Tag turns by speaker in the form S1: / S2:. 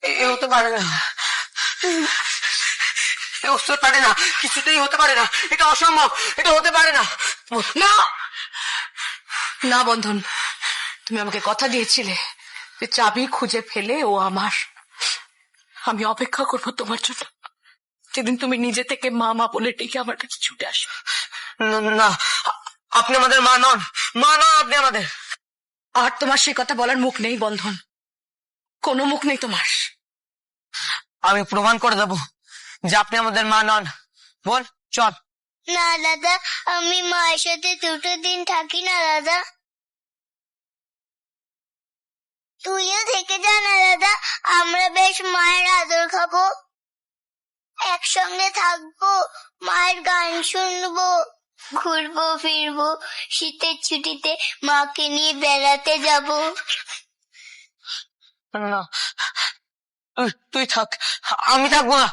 S1: এ হতে পারে না, হতে পারে না, কিছুতেই হতে পারে না, এটা অসম্ভব, এটা হতে পারে না।
S2: না না বন্ধন, তুমি আমাকে কথা দিয়েছিলে যে চাবি খুঁজে ফেলে ও আমার। আমি অপেক্ষা করবো তোমার জন্য, যেদিন তুমি নিজে থেকে মা মা বলে ডেকে আমার কাছে ছুটে আসবে।
S1: না, আপনি আমাদের মা নন, মা নন আপনি আমাদের।
S2: আর তোমার সেই কথা বলার মুখ নেই বন্ধন, কোনো মুখ নেই তোমার।
S1: আমি প্রমাণ করে দেবো যে আপনি আমাদের মা নন। বল চল।
S3: না দাদা, আমি মায়ের সাথে দুটো দিন থাকি না দাদা। তুইও থেকে যা না দাদা, আমরা বেশ মায়ের আদর খাবো, একসঙ্গে থাকবো, মায়ের গান শুনবো, ঘুরবো ফিরবো, শীতের ছুটিতে মাকে নিয়ে বেড়াতে যাবো।
S1: না, তুই থাক, আমি থাকবো না।